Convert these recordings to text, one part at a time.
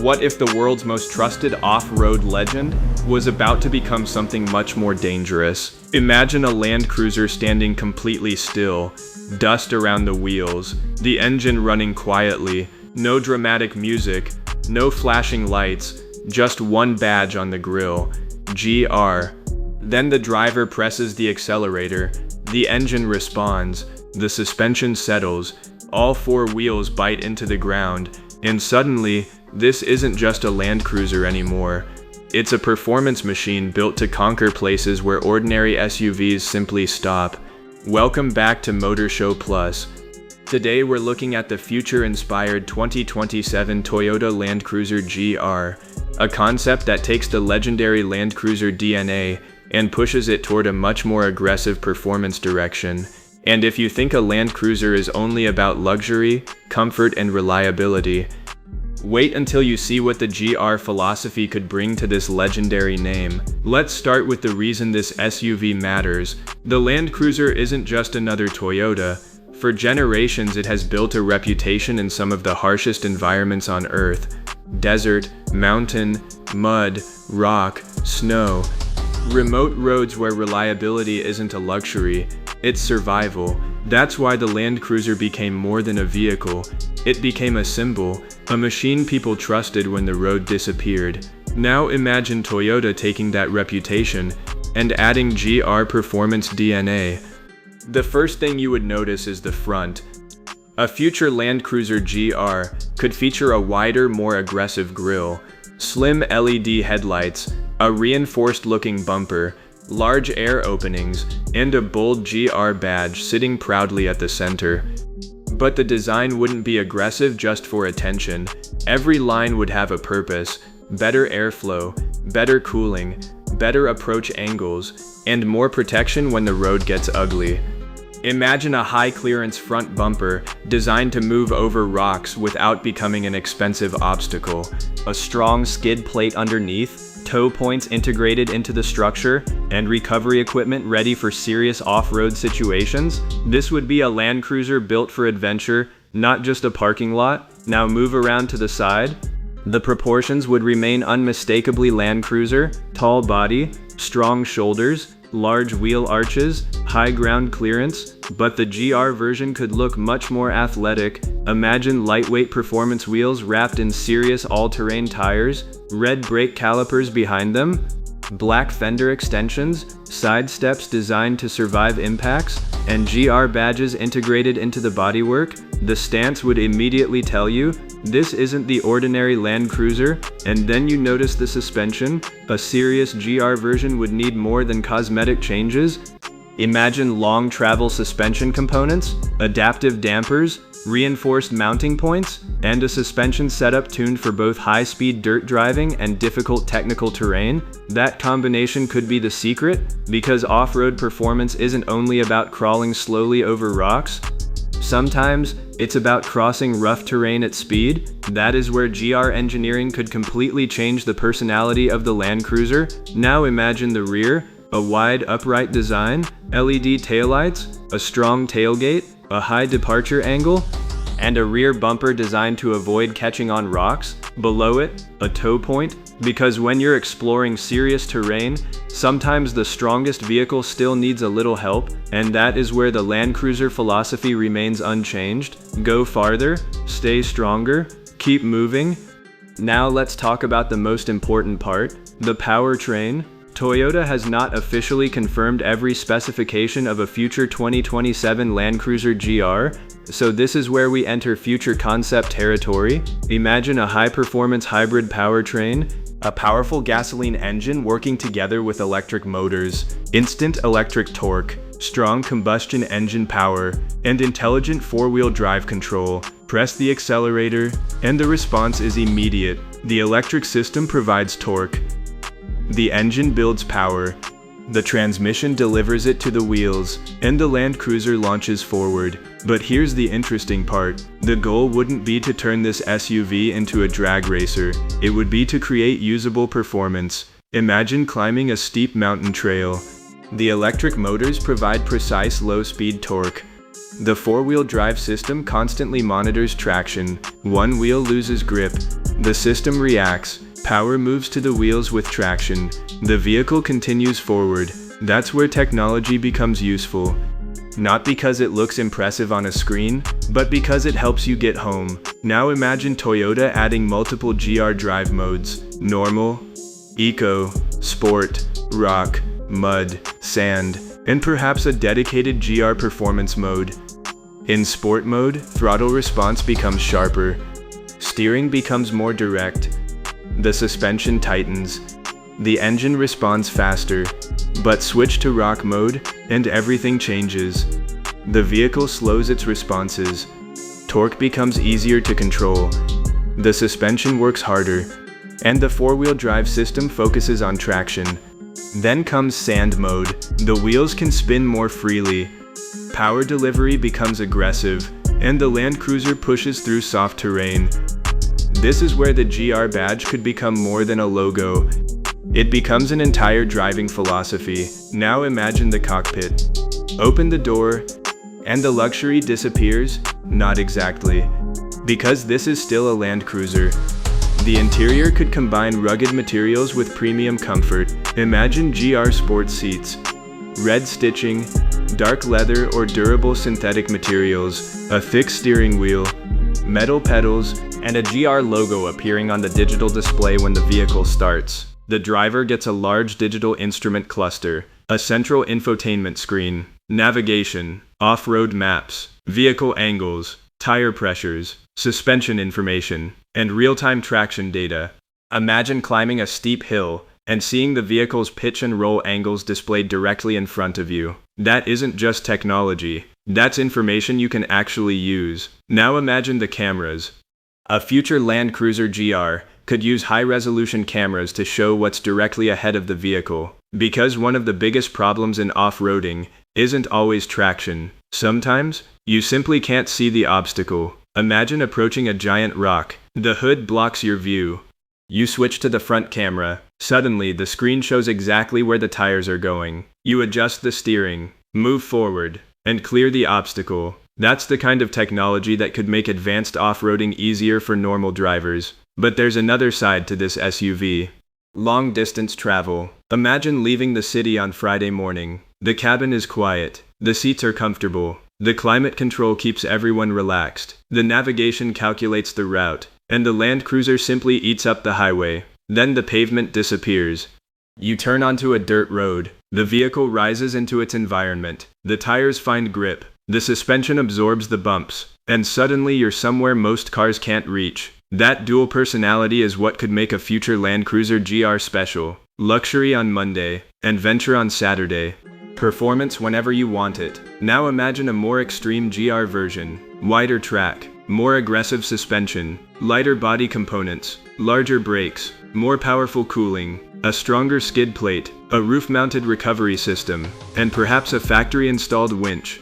What if the world's most trusted off-road legend was about to become something much more dangerous? Imagine a Land Cruiser standing completely still, dust around the wheels, the engine running quietly, no dramatic music, no flashing lights, just one badge on the grille, GR. Then the driver presses the accelerator, the engine responds, the suspension settles, all four wheels bite into the ground, and suddenly, this isn't just a Land Cruiser anymore. It's a performance machine built to conquer places where ordinary SUVs simply stop. Welcome back to Motor Show Plus. Today we're looking at the future-inspired 2027 Toyota Land Cruiser GR, a concept that takes the legendary Land Cruiser DNA and pushes it toward a much more aggressive performance direction. And if you think a Land Cruiser is only about luxury, comfort, and reliability, wait until you see what the GR philosophy could bring to this legendary name. Let's start with the reason this SUV matters. The Land Cruiser isn't just another Toyota. For generations, it has built a reputation in some of the harshest environments on Earth: desert, mountain, mud, rock, snow. Remote roads where reliability isn't a luxury, it's survival. That's why the Land Cruiser became more than a vehicle. It became a symbol, a machine people trusted when the road disappeared. Now imagine Toyota taking that reputation and adding GR performance DNA. The first thing you would notice is the front. A future Land Cruiser GR could feature a wider, more aggressive grille, slim LED headlights, a reinforced-looking bumper, large air openings, and a bold GR badge sitting proudly at the center. But the design wouldn't be aggressive just for attention. Every line would have a purpose: better airflow, better cooling, better approach angles, and more protection when the road gets ugly. Imagine a high-clearance front bumper designed to move over rocks without becoming an expensive obstacle. A strong skid plate underneath, tow points integrated into the structure, and recovery equipment ready for serious off-road situations. This would be a Land Cruiser built for adventure, not just a parking lot. Now move around to the side. The proportions would remain unmistakably Land Cruiser: tall body, strong shoulders, large wheel arches, high ground clearance, but the GR version could look much more athletic. Imagine lightweight performance wheels wrapped in serious all-terrain tires, red brake calipers behind them, black fender extensions, side steps designed to survive impacts, and GR badges integrated into the bodywork. The stance would immediately tell you, this isn't the ordinary Land Cruiser. And then you notice the suspension. A serious GR version would need more than cosmetic changes. Imagine long travel suspension components, adaptive dampers, reinforced mounting points, and a suspension setup tuned for both high-speed dirt driving and difficult technical terrain. That combination could be the secret, because off-road performance isn't only about crawling slowly over rocks. Sometimes, it's about crossing rough terrain at speed. That is where GR engineering could completely change the personality of the Land Cruiser. Now imagine the rear: a wide upright design, LED taillights, a strong tailgate, a high departure angle, and a rear bumper designed to avoid catching on rocks. Below it, a tow point, because when you're exploring serious terrain, sometimes the strongest vehicle still needs a little help, and that is where the Land Cruiser philosophy remains unchanged. Go farther, stay stronger, keep moving. Now let's talk about the most important part: the powertrain. Toyota has not officially confirmed every specification of a future 2027 Land Cruiser GR, so this is where we enter future concept territory. Imagine a high-performance hybrid powertrain, a powerful gasoline engine working together with electric motors, instant electric torque, strong combustion engine power, and intelligent four-wheel drive control. Press the accelerator, and the response is immediate. The electric system provides torque. The engine builds power, the transmission delivers it to the wheels, and the Land Cruiser launches forward. But here's the interesting part: the goal wouldn't be to turn this SUV into a drag racer, it would be to create usable performance. Imagine climbing a steep mountain trail. The electric motors provide precise low-speed torque. The four-wheel drive system constantly monitors traction. One wheel loses grip. The system reacts. Power moves to the wheels with traction. The vehicle continues forward. That's where technology becomes useful. Not because it looks impressive on a screen, but because it helps you get home. Now imagine Toyota adding multiple GR drive modes: normal, eco, sport, rock, mud, sand, and perhaps a dedicated GR performance mode. In sport mode, throttle response becomes sharper. Steering becomes more direct. The suspension tightens. The engine responds faster. But switch to rock mode, and everything changes. The vehicle slows its responses. Torque becomes easier to control. The suspension works harder. And the four-wheel drive system focuses on traction. Then comes sand mode. The wheels can spin more freely. Power delivery becomes aggressive, and the Land Cruiser pushes through soft terrain. This is where the GR badge could become more than a logo. It becomes an entire driving philosophy. Now imagine the cockpit. Open the door, and the luxury disappears? Not exactly. Because this is still a Land Cruiser. The interior could combine rugged materials with premium comfort. Imagine GR sports seats, red stitching, dark leather or durable synthetic materials, a thick steering wheel, metal pedals, and a GR logo appearing on the digital display when the vehicle starts. The driver gets a large digital instrument cluster, a central infotainment screen, navigation, off-road maps, vehicle angles, tire pressures, suspension information, and real-time traction data. Imagine climbing a steep hill and seeing the vehicle's pitch and roll angles displayed directly in front of you. That isn't just technology, that's information you can actually use. Now imagine the cameras. A future Land Cruiser GR could use high-resolution cameras to show what's directly ahead of the vehicle. Because one of the biggest problems in off-roading isn't always traction. Sometimes, you simply can't see the obstacle. Imagine approaching a giant rock. The hood blocks your view. You switch to the front camera. Suddenly, the screen shows exactly where the tires are going. You adjust the steering, move forward, and clear the obstacle. That's the kind of technology that could make advanced off-roading easier for normal drivers. But there's another side to this SUV. Long-distance travel. Imagine leaving the city on Friday morning. The cabin is quiet. The seats are comfortable. The climate control keeps everyone relaxed. The navigation calculates the route. And the Land Cruiser simply eats up the highway. Then the pavement disappears. You turn onto a dirt road. The vehicle rises into its environment. The tires find grip. The suspension absorbs the bumps. And suddenly you're somewhere most cars can't reach. That dual personality is what could make a future Land Cruiser GR special. Luxury on Monday, adventure on Saturday. Performance whenever you want it. Now imagine a more extreme GR version. Wider track, more aggressive suspension, lighter body components, larger brakes, more powerful cooling, a stronger skid plate, a roof-mounted recovery system, and perhaps a factory-installed winch.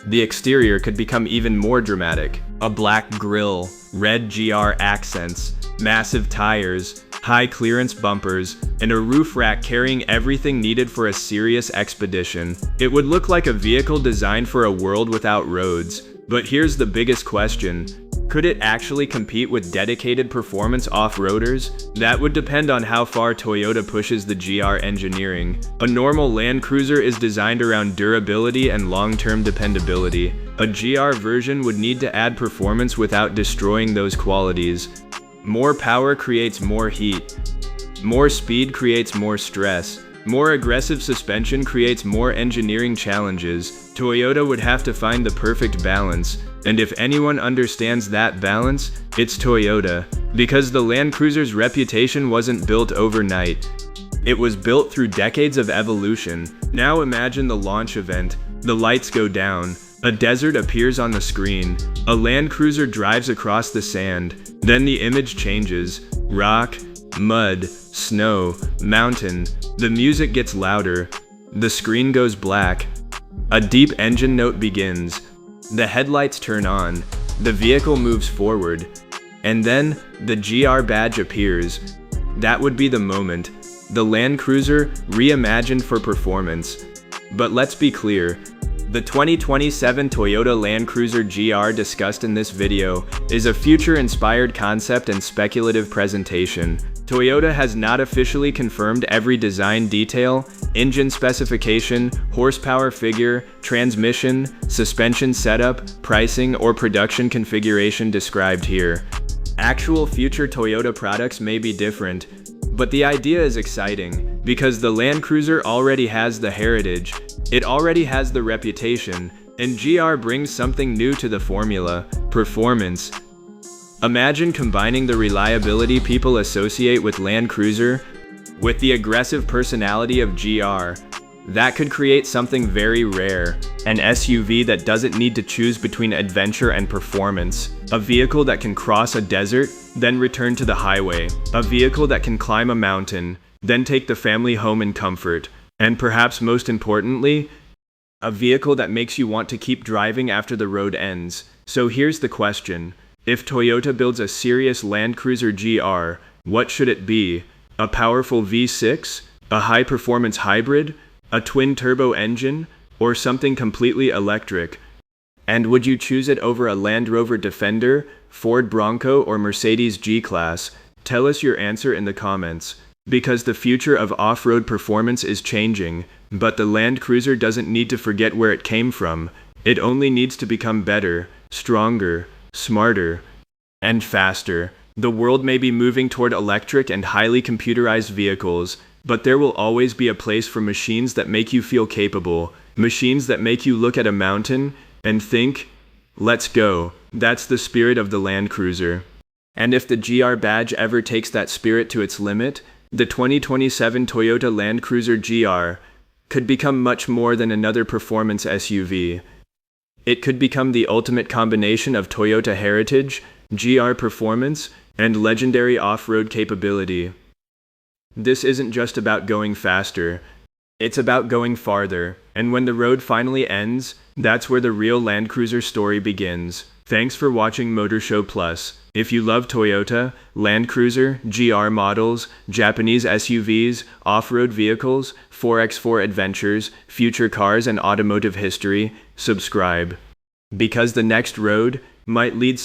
The exterior could become even more dramatic. A black grille, red GR accents, massive tires, high-clearance bumpers, and a roof rack carrying everything needed for a serious expedition. It would look like a vehicle designed for a world without roads. But here's the biggest question. Could it actually compete with dedicated performance off-roaders? That would depend on how far Toyota pushes the GR engineering. A normal Land Cruiser is designed around durability and long-term dependability. A GR version would need to add performance without destroying those qualities. More power creates more heat. More speed creates more stress. More aggressive suspension creates more engineering challenges. Toyota would have to find the perfect balance. And if anyone understands that balance, it's Toyota. Because the Land Cruiser's reputation wasn't built overnight. It was built through decades of evolution. Now imagine the launch event. The lights go down. A desert appears on the screen. A Land Cruiser drives across the sand. Then the image changes. Rock, mud, snow, mountain. The music gets louder. The screen goes black. A deep engine note begins. The headlights turn on. The vehicle moves forward. And then, the GR badge appears. That would be the moment. The Land Cruiser reimagined for performance. But let's be clear. The 2027 Toyota Land Cruiser GR discussed in this video is a future-inspired concept and speculative presentation. Toyota has not officially confirmed every design detail, engine specification, horsepower figure, transmission, suspension setup, pricing, or production configuration described here. Actual future Toyota products may be different, but the idea is exciting because the Land Cruiser already has the heritage, it already has the reputation, and GR brings something new to the formula: performance. Imagine combining the reliability people associate with Land Cruiser with the aggressive personality of GR. That could create something very rare: an SUV that doesn't need to choose between adventure and performance, a vehicle that can cross a desert, then return to the highway, a vehicle that can climb a mountain, then take the family home in comfort, and perhaps most importantly, a vehicle that makes you want to keep driving after the road ends. So here's the question: if Toyota builds a serious Land Cruiser GR, what should it be? A powerful V6? A high-performance hybrid? A twin-turbo engine? Or something completely electric? And would you choose it over a Land Rover Defender, Ford Bronco, or Mercedes G-Class? Tell us your answer in the comments. Because the future of off-road performance is changing, but the Land Cruiser doesn't need to forget where it came from. It only needs to become better, stronger, smarter, and faster. The world may be moving toward electric and highly computerized vehicles, but there will always be a place for machines that make you feel capable, machines that make you look at a mountain and think, "Let's go." That's the spirit of the Land Cruiser. And if the GR badge ever takes that spirit to its limit, the 2027 Toyota Land Cruiser GR could become much more than another performance SUV. It could become the ultimate combination of Toyota heritage, GR performance, and legendary off-road capability. This isn't just about going faster, it's about going farther, and when the road finally ends, that's where the real Land Cruiser story begins. Thanks for watching Motor Show Plus. If you love Toyota, Land Cruiser, GR models, Japanese SUVs, off-road vehicles, 4x4 adventures, future cars, and automotive history, subscribe. Because the next road might lead